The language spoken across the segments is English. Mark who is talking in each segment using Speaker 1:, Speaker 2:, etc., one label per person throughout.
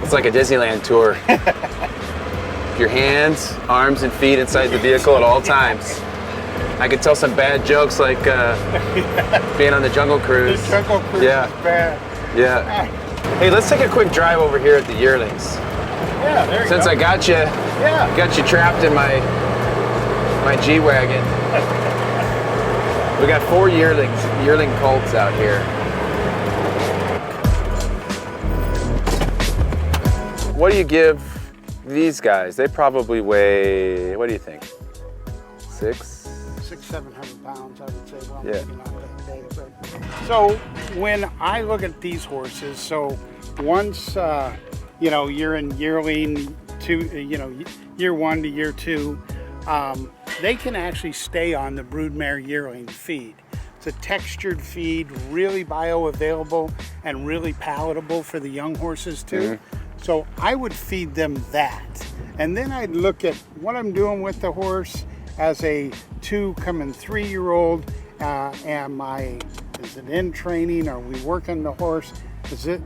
Speaker 1: It's like a Disneyland tour. Your hands, arms, and feet inside the vehicle at all times. I could tell some bad jokes like being on the Jungle Cruise.
Speaker 2: The Jungle Cruise is bad.
Speaker 1: Yeah. Hey, let's take a quick drive over here at the yearlings.
Speaker 2: Yeah, there you
Speaker 1: Since
Speaker 2: go.
Speaker 1: I got you trapped in my G-Wagon. We got 4 yearling colts out here. What do you give these guys? They probably weigh, what do you think?
Speaker 2: 700 pounds, I would say. Well,
Speaker 1: Yeah.
Speaker 2: maybe not that big, but. So when I look at these horses, so once you're in yearling year 1 to year 2, they can actually stay on the broodmare yearling feed. It's a textured feed, really bioavailable and really palatable for the young horses too.
Speaker 1: Mm-hmm.
Speaker 2: So I would feed them that. And then I'd look at what I'm doing with the horse as a 2 coming 3-year-old. Is it in training? Are we working the horse? Is it,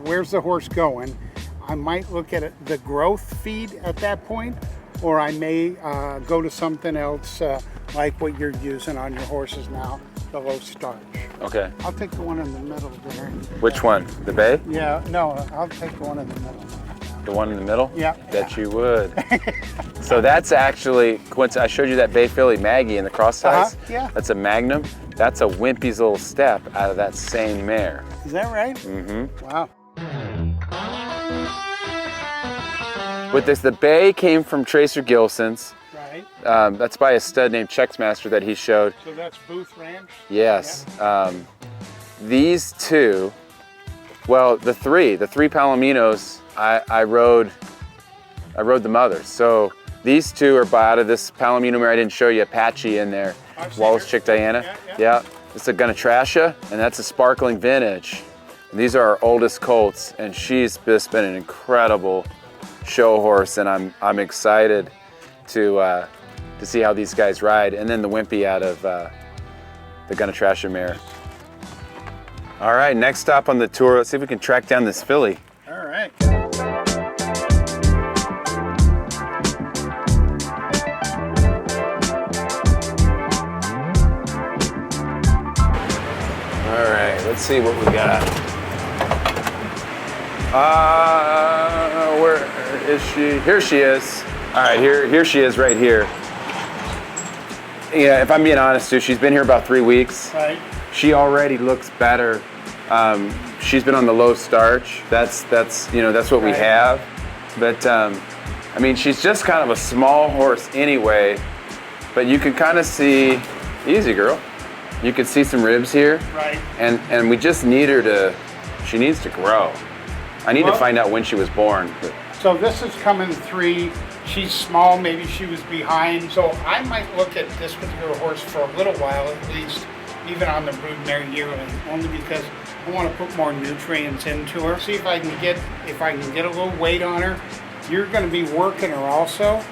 Speaker 2: where's the horse going? I might look at the growth feed at that point, or I may go to something else like what you're using on your horses now, the low starch.
Speaker 1: Okay.
Speaker 2: I'll take the one in the middle there.
Speaker 1: Which one? The bay?
Speaker 2: Yeah, no, I'll take the one in the middle.
Speaker 1: The one in the middle?
Speaker 2: Yeah.
Speaker 1: Bet you would. So that's actually, I showed you that Bay Filly Maggie in the cross size.
Speaker 2: Yeah.
Speaker 1: That's a Magnum. That's a Wimpy's little step out of that same mare.
Speaker 2: Is that right?
Speaker 1: Mm-hmm.
Speaker 2: Wow.
Speaker 1: With this, the Bay came from Tracer Gilson's.
Speaker 2: Right.
Speaker 1: That's by a stud named Checksmaster that he showed.
Speaker 2: So that's Booth Ranch?
Speaker 1: Yes. Yeah. These 2, well, the 3 Palominos, I rode the mothers. So these 2 are out of this Palomino mare I didn't show you, Apache in there. Wallace Chick Diana. Yeah. It's a Gunatrasha, and that's a Sparkling Vintage. And these are our oldest colts, and she's just been an incredible show horse, and I'm excited to see how these guys ride. And then the Wimpy out of the Gunatrasha mare. All right, next stop on the tour. Let's see if we can track down this filly.
Speaker 2: All right.
Speaker 1: All right, let's see what we got. Where is she? Here she is. All right, here she is right here. Yeah, if I'm being honest too, she's been here about 3 weeks.
Speaker 2: Right.
Speaker 1: She already looks better. She's been on the low starch. That's what we have. But I mean, she's just kind of a small horse anyway. But you can kind of see, easy girl. You can see some ribs here.
Speaker 2: Right.
Speaker 1: And we just need her to. She needs to grow. I need to find out when she was born.
Speaker 2: So this is coming 3. She's small, maybe she was behind. So I might look at this particular horse for a little while at least, even on the broodmare yearling, only because I want to put more nutrients into her. See if I can get a little weight on her. You're going to be working her also.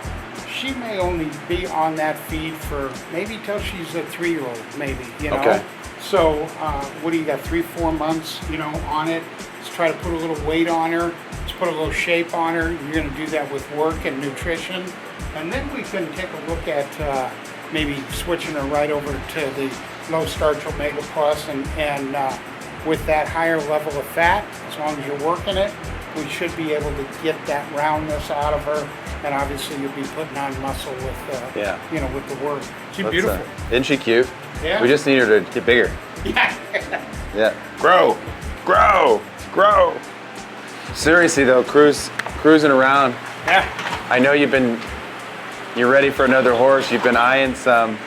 Speaker 2: She may only be on that feed for maybe till she's a 3-year-old, maybe,
Speaker 1: Okay.
Speaker 2: So what do you got, 3-4 months, on it? Let's try to put a little weight on her. Let's put a little shape on her. You're going to do that with work and nutrition. And then we can take a look at maybe switching her right over to the low starch Omega Plus, and with that higher level of fat, as long as you're working it, we should be able to get that roundness out of her. And obviously you'll be putting on muscle with, with the work. She's beautiful.
Speaker 1: Isn't she cute?
Speaker 2: Yeah.
Speaker 1: We just need her to get bigger.
Speaker 2: Yeah.
Speaker 1: Yeah. Grow. Seriously though, cruising around.
Speaker 2: Yeah.
Speaker 1: I know you're ready for another horse. You've been eyeing some.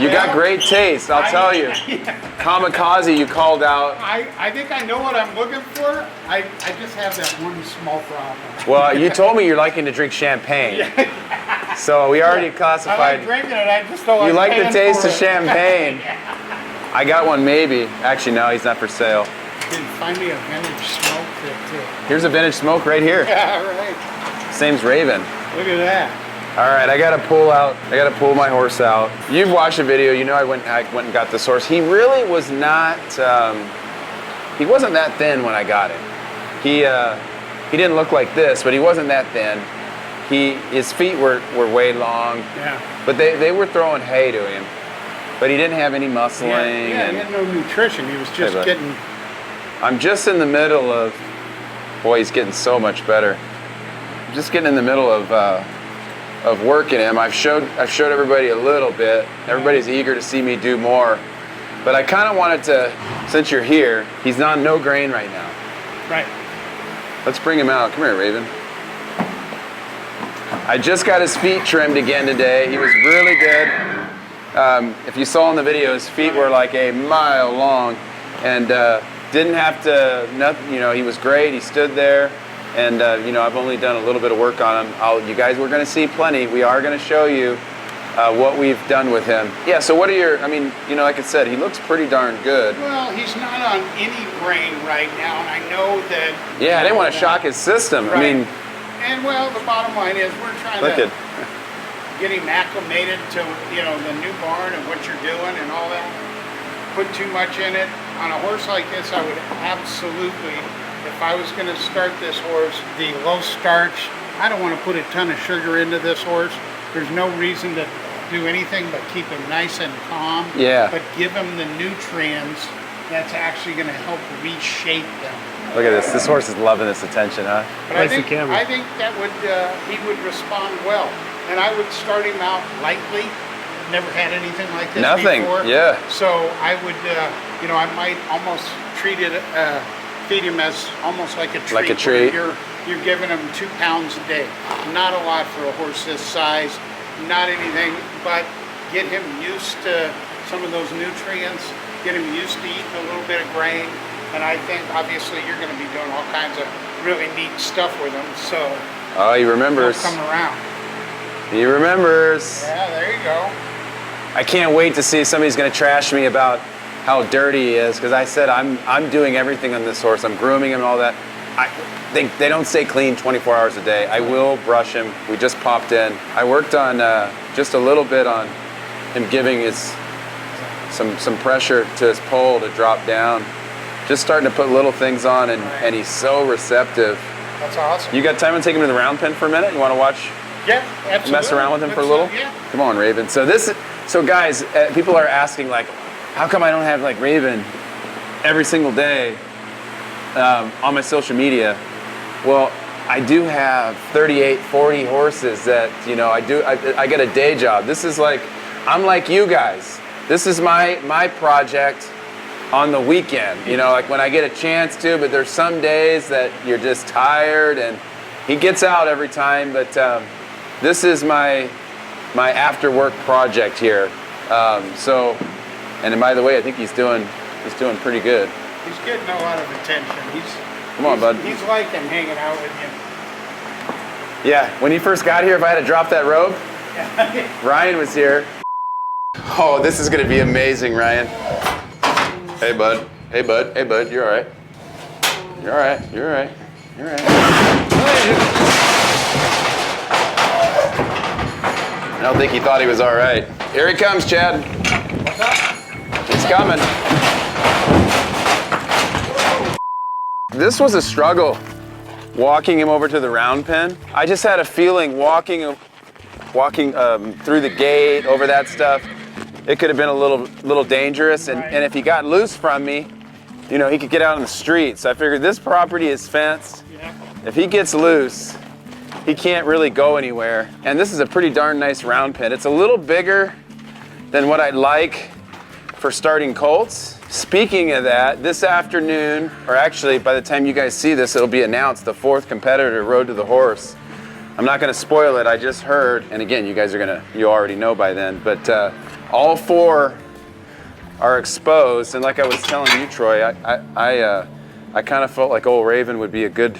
Speaker 1: You got great taste, I'll tell you.
Speaker 2: Yeah.
Speaker 1: Kamikaze, you called out.
Speaker 2: I think I know what I'm looking for. I just have that one small problem.
Speaker 1: Well, you told me you're liking to drink champagne. So we already
Speaker 2: I
Speaker 1: classified.
Speaker 2: like drinking it, I just don't like
Speaker 1: You like the
Speaker 2: paying
Speaker 1: taste
Speaker 2: for
Speaker 1: of
Speaker 2: it.
Speaker 1: champagne. I got one maybe. Actually, no, he's not for sale.
Speaker 2: Dude, find me a vintage smoke that,
Speaker 1: Here's a vintage smoke right here.
Speaker 2: yeah, right.
Speaker 1: Same's Raven.
Speaker 2: Look at that.
Speaker 1: All right, I gotta pull my horse out. You've watched the video, you know I went and got this horse. He really was not, he wasn't that thin when I got him. He didn't look like this, but he wasn't that thin. His feet were way long.
Speaker 2: Yeah.
Speaker 1: But they were throwing hay to him. But he didn't have any muscling.
Speaker 2: Yeah, he had no nutrition. He was just getting...
Speaker 1: I'm just in the middle of, boy, he's getting so much better. I'm just getting in the middle of working him. I've showed everybody a little bit. Everybody's eager to see me do more. But I kind of wanted to, since you're here, he's on no grain right now.
Speaker 2: Right.
Speaker 1: Let's bring him out. Come here, Raven. I just got his feet trimmed again today. He was really good. If you saw in the video, his feet were like a mile long, and didn't have to, nothing, you know, he was great. He stood there, and you know, I've only done a little bit of work on him. You guys, we're going to see plenty. We are going to show you what we've done with him. Yeah, so what are your, I mean, you know, like I said, he looks pretty darn good.
Speaker 2: Well, he's not on any grain right now, and I know that...
Speaker 1: Yeah, I didn't want to shock his system.
Speaker 2: Right.
Speaker 1: I mean...
Speaker 2: And well, the bottom line is we're trying to get him acclimated to, you know, the new barn and what you're doing and all that. Put too much in it. On a horse like this, I would absolutely, if I was going to start this horse, the low starch, I don't want to put a ton of sugar into this horse. There's no reason to do anything but keep him nice and calm.
Speaker 1: Yeah.
Speaker 2: But give him the nutrients that's actually going to help reshape them.
Speaker 1: Look at this. This horse is loving this attention, huh?
Speaker 2: But I think that would he would respond well, and I would start him out lightly. Never had anything like this before.
Speaker 1: Yeah.
Speaker 2: So I would, you know, I might almost treat it, feed him as almost like a treat.
Speaker 1: Like a treat.
Speaker 2: You're giving him 2 pounds a day. Not a lot for a horse this size. Not anything, but get him used to some of those nutrients. Get him used to eating a little bit of grain. And I think, obviously, you're going to be doing all kinds of really neat stuff with him, so...
Speaker 1: Oh, he remembers.
Speaker 2: He'll come around.
Speaker 1: He remembers.
Speaker 2: Yeah, there you go.
Speaker 1: I can't wait to see if somebody's going to trash me about how dirty he is, because I said I'm doing everything on this horse. I'm grooming him and all that. They don't stay clean 24 hours a day. I will brush him. We just popped in. I worked on just a little bit on him giving his some pressure to his pole to drop down. Just starting to put little things on, and he's so receptive.
Speaker 2: That's awesome.
Speaker 1: You got time to take him to the round pen for a minute? You want to watch?
Speaker 2: Yeah, absolutely.
Speaker 1: Mess around with him for a little?
Speaker 2: Yeah.
Speaker 1: Come on, Raven. So guys, people are asking like, how come I don't have like Raven every single day on my social media? Well, I do have 38, 40 horses that, you know, I get a day job. This is like, I'm like you guys. This is my project on the weekend, you know, like when I get a chance to, but there's some days that you're just tired, and he gets out every time, but this is my after work project here. And then, by the way, I think he's doing pretty good.
Speaker 2: He's getting a lot of attention.
Speaker 1: Come on, bud.
Speaker 2: He's liking hanging out with you.
Speaker 1: Yeah, when he first got here, if I had to drop that robe, Ryan was here. Oh, this is gonna be amazing, Ryan. Hey, bud. Hey, bud. Hey, bud. You're all right. You're all right. You're all right. You're all right. I don't think he thought he was all right. Here he comes, Chad.
Speaker 2: What's up?
Speaker 1: He's coming. This was a struggle, walking him over to the round pen. I just had a feeling walking through the gate, over that stuff, it could have been a little dangerous, and if he got loose from me, you know, he could get out on the street. So I figured this property is fenced.
Speaker 2: Yeah.
Speaker 1: If he gets loose, he can't really go anywhere. And this is a pretty darn nice round pen. It's a little bigger than what I'd like for starting colts. Speaking of that, this afternoon, or actually by the time you guys see this, it'll be announced, the 4th competitor, Road to the Horse. I'm not gonna spoil it, I just heard, and again, you guys you already know by then, but all 4 are exposed, and like I was telling you, Troy, I kind of felt like old Raven would be a good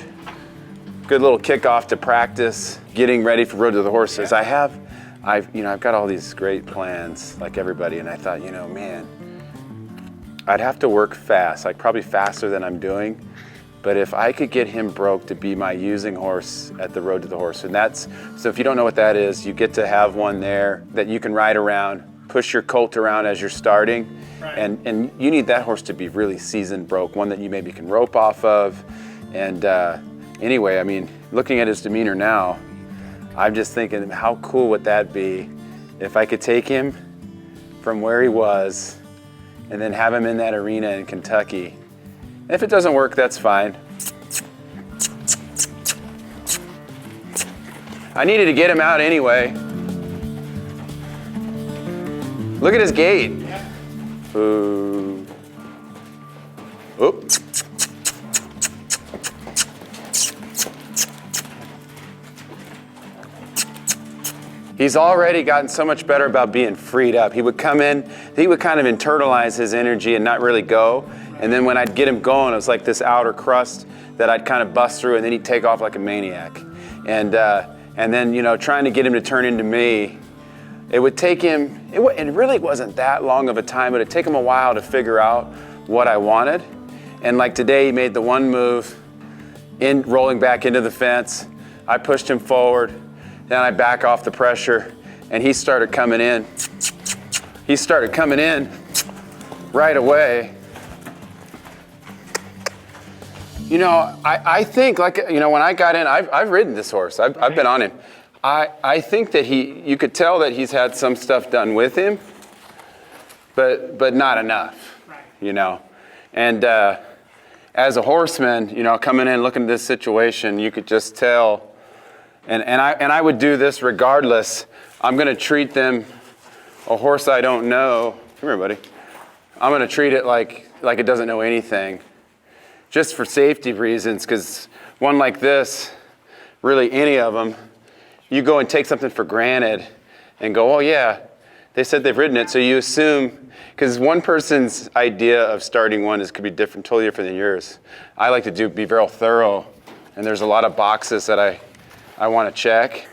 Speaker 1: little kickoff to practice getting ready for Road to the Horses. I have I've got all these great plans like everybody, and I thought, man, I'd have to work fast, like probably faster than I'm doing. But if I could get him broke to be my using horse at the Road to the Horse, and so if you don't know what that is, you get to have one there that you can ride around, push your colt around as you're starting,
Speaker 2: right.
Speaker 1: and you need that horse to be really seasoned broke, one that you maybe can rope off of. And anyway, I mean, looking at his demeanor now, I'm just thinking, how cool would that be if I could take him from where he was and then have him in that arena in Kentucky. If it doesn't work, that's fine. I needed to get him out anyway. Look at his gait. Ooh. Oop. He's already gotten so much better about being freed up. He would come in, he would kind of internalize his energy and not really go. And then when I'd get him going, it was like this outer crust that I'd kind of bust through, and then he'd take off like a maniac. And then, trying to get him to turn into me, it would take him, it really wasn't that long of a time, but it'd take him a while to figure out what I wanted. And like today, he made the one move, rolling back into the fence. I pushed him forward. Then I back off the pressure, and he started coming in. He started coming in right away. I think, when I got in, I've ridden this horse. I've been on him. I think that you could tell that he's had some stuff done with him, but not enough,
Speaker 2: right.
Speaker 1: And as a horseman, coming in, looking at this situation, you could just tell. And I would do this regardless. I'm going to treat them, a horse I don't know. Come here, buddy. I'm going to treat it like it doesn't know anything, just for safety reasons. Because one like this, really any of them, you go and take something for granted, and go, oh yeah, they said they've ridden it, so you assume. Because one person's idea of starting one could be different, totally different than yours. I like to be very thorough, and there's a lot of boxes that I want to check.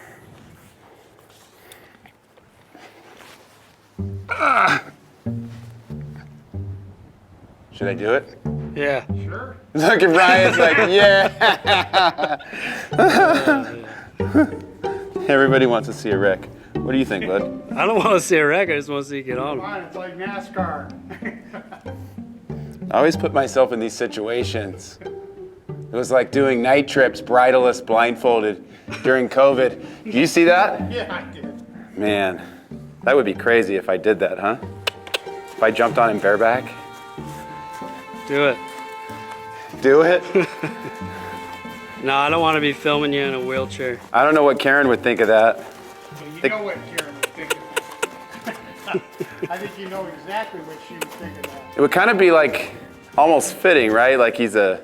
Speaker 1: Should I do it?
Speaker 3: Yeah.
Speaker 2: Sure.
Speaker 1: Look at Brian's like, yeah. Everybody wants to see a wreck. What do you think, bud?
Speaker 3: I don't want to see a wreck. I just want to see you get on.
Speaker 2: Come on, it's like NASCAR.
Speaker 1: I always put myself in these situations. It was like doing night trips, bridleless, blindfolded during COVID. Do you see that?
Speaker 2: Yeah, I did.
Speaker 1: Man, that would be crazy if I did that, huh? If I jumped on him bareback.
Speaker 3: Do it.
Speaker 1: Do it?
Speaker 3: No, I don't want to be filming you in a wheelchair.
Speaker 1: I don't know what Karen would think of that.
Speaker 2: Well, you know what Karen would think of it. I think you know exactly what she would think of that.
Speaker 1: It would kind of be like almost fitting, right? Like he's a,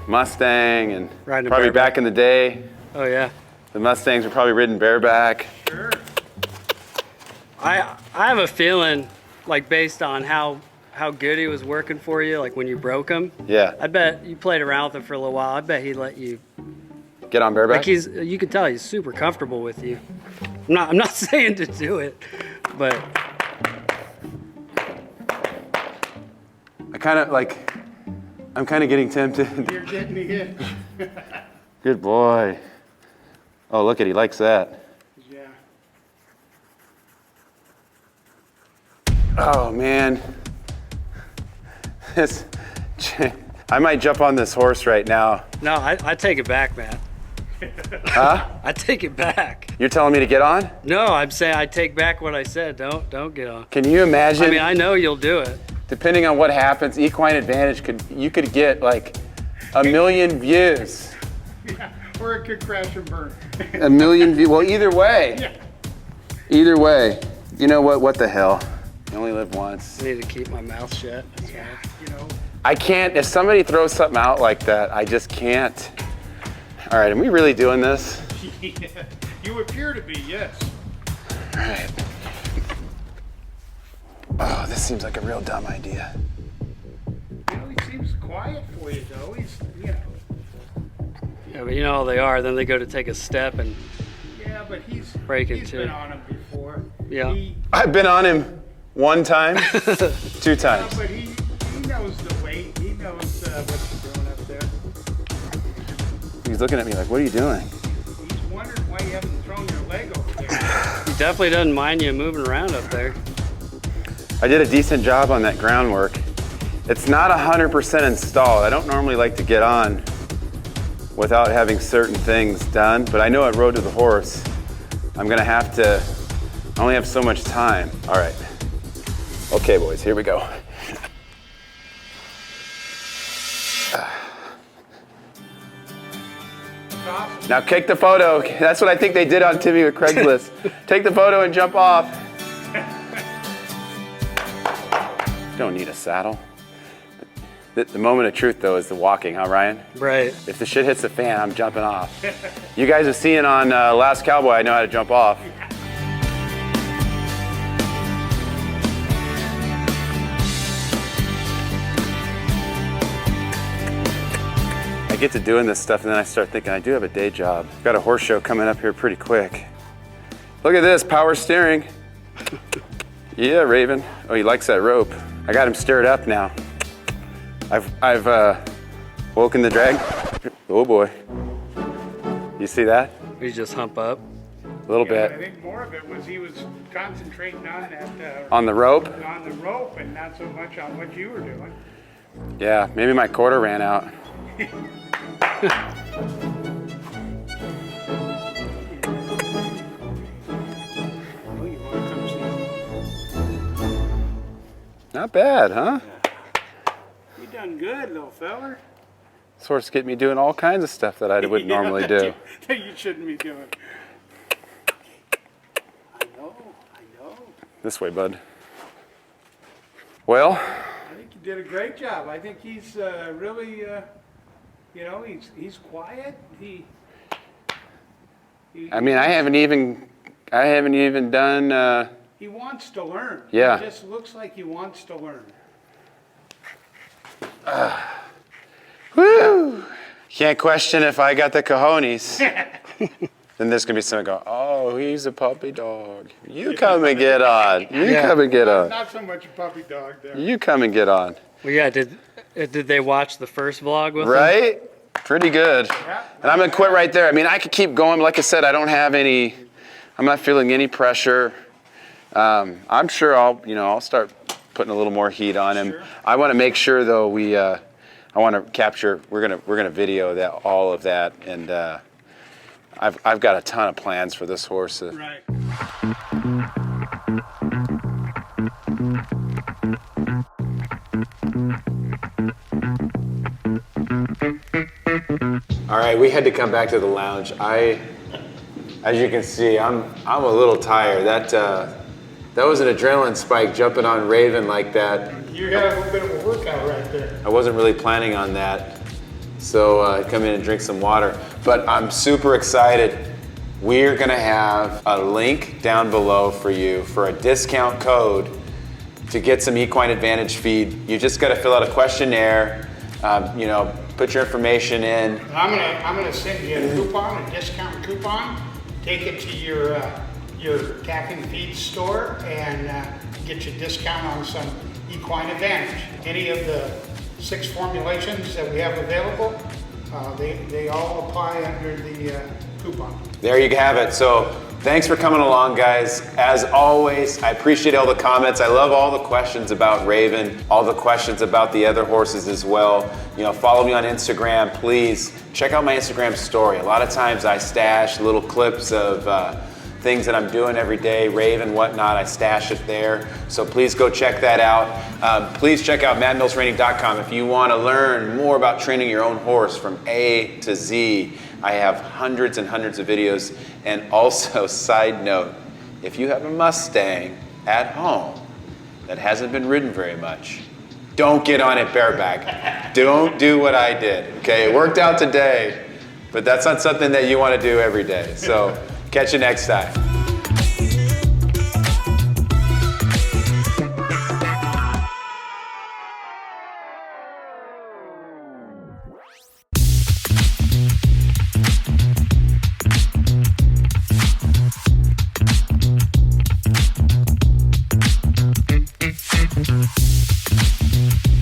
Speaker 1: Mustang, and
Speaker 3: Riding a
Speaker 1: probably
Speaker 3: bareback.
Speaker 1: back in the day,
Speaker 3: Oh yeah.
Speaker 1: the Mustangs were probably ridden bareback.
Speaker 2: Sure.
Speaker 3: I have a feeling, like based on how good he was working for you, like when you broke him.
Speaker 1: Yeah.
Speaker 3: I bet you played around with him for a little while. I bet he'd let you.
Speaker 1: Get on bareback?
Speaker 3: Like you can tell he's super comfortable with you. I'm not saying to do it, but
Speaker 1: I'm kind of getting tempted.
Speaker 2: You're getting the itch.
Speaker 1: Good boy. Oh, look at, he likes that.
Speaker 2: Yeah.
Speaker 1: Oh man. I might jump on this horse right now.
Speaker 3: no, I take it back, Matt.
Speaker 1: Huh?
Speaker 3: I take it back.
Speaker 1: You're telling me to get on?
Speaker 3: No, I'm saying I take back what I said. Don't get on.
Speaker 1: Can you imagine?
Speaker 3: I mean, I know you'll do it.
Speaker 1: Depending on what happens, Equine Advantage you could get like 1 million views.
Speaker 2: Yeah. Or it could crash and burn.
Speaker 1: 1 million views. Well, either way.
Speaker 2: Yeah.
Speaker 1: Either way. You know what? What the hell? You only live once.
Speaker 3: I need to keep my mouth shut. That's
Speaker 2: Yeah.
Speaker 3: right.
Speaker 1: I can't. If somebody throws something out like that, I just can't. All right, are we really doing this?
Speaker 2: Yeah. You appear to be, yes.
Speaker 1: All right. Oh, this seems like a real dumb idea.
Speaker 2: He seems quiet for you, though. He's.
Speaker 3: Yeah, but you know how they are. Then they go to take a step and
Speaker 2: Yeah, but he's
Speaker 3: breaking
Speaker 2: he's
Speaker 3: too.
Speaker 2: been on him before.
Speaker 3: Yeah.
Speaker 1: I've been on him 1 time, 2
Speaker 2: Yeah,
Speaker 1: times.
Speaker 2: but he knows the weight. He knows what you're doing up there.
Speaker 1: He's looking at me like, what are you doing?
Speaker 2: He's wondering why you haven't thrown your leg over there.
Speaker 3: He definitely doesn't mind you moving around up there.
Speaker 1: I did a decent job on that groundwork. It's not 100% installed. I don't normally like to get on without having certain things done, but I know at Road to the Horse, I'm gonna have to, I only have so much time. All right. Okay, boys, here we go. Now kick the photo. That's what I think they did on Timmy with Craigslist. Take the photo and jump off. Don't need a saddle. The moment of truth, though, is the walking, huh, Ryan?
Speaker 3: Right.
Speaker 1: If the shit hits the fan, I'm jumping off. You guys have seen on Last Cowboy, I know how to jump off. I get to doing this stuff, and then I start thinking, I do have a day job. Got a horse show coming up here pretty quick. Look at this, power steering. Yeah, Raven. Oh, he likes that rope. I got him stirred up now. I've woken the drag. Oh boy. You see that?
Speaker 3: You just hump up.
Speaker 1: A little
Speaker 2: I
Speaker 1: bit.
Speaker 2: think more of it was he was concentrating on that
Speaker 1: On the rope?
Speaker 2: on the rope and not so much on what you were doing.
Speaker 1: Yeah, maybe my quarter ran out.
Speaker 2: Oh, you want to come see?
Speaker 1: Not bad, huh?
Speaker 2: You done good, little feller.
Speaker 1: This horse get me doing all kinds of stuff that I wouldn't normally do.
Speaker 2: That you shouldn't be doing. I know.
Speaker 1: This way, bud. Well,
Speaker 2: I think you did a great job. I think he's really, he's quiet.
Speaker 1: I mean, I haven't even done.
Speaker 2: He wants to learn.
Speaker 1: Yeah.
Speaker 2: It just looks like he wants to learn.
Speaker 1: Woo! Can't question if I got the cojones. Then there's gonna be someone going, oh, he's a puppy dog. You come and get on. You come and get on.
Speaker 2: Not so much a puppy dog there.
Speaker 1: You come and get on.
Speaker 3: Well, yeah. Did they watch the first vlog with him?
Speaker 1: Right? Pretty good.
Speaker 2: Yeah.
Speaker 1: And I'm gonna quit right there. I mean, I could keep going. Like I said, I don't have any. I'm not feeling any pressure. I'm sure I'll start putting a little more heat on him.
Speaker 2: Sure.
Speaker 1: I want to make sure though I want to capture. We're gonna video that all of that, and I've got a ton of plans for this horse.
Speaker 2: Right.
Speaker 1: All right, we had to come back to the lounge. As you can see, I'm a little tired. That was an adrenaline spike jumping on Raven like that.
Speaker 2: You had a little bit of a workout right there.
Speaker 1: I wasn't really planning on that. So come in and drink some water. But I'm super excited. We're gonna have a link down below for you for a discount code to get some Equine Advantage feed. You just gotta fill out a questionnaire, put your information in.
Speaker 2: I'm gonna send you a coupon, a discount coupon. Take it to your Tack and Feed store and get you a discount on some Equine Advantage. Any of the 6 formulations that we have available, they all apply under the coupon.
Speaker 1: There you have it. So thanks for coming along, guys. As always, I appreciate all the comments. I love all the questions about Raven, all the questions about the other horses as well. Follow me on Instagram, please. Check out my Instagram story. A lot of times I stash little clips of things that I'm doing every day, Raven, whatnot. I stash it there. So please go check that out. Please check out mattmillstraining.com if you want to learn more about training your own horse from A to Z. I have hundreds and hundreds of videos. And also, side note, if you have a Mustang at home that hasn't been ridden very much, don't get on it bareback. Don't do what I did, okay? It worked out today, but that's not something that you want to do every day. So catch you next time.
Speaker 4: Bye.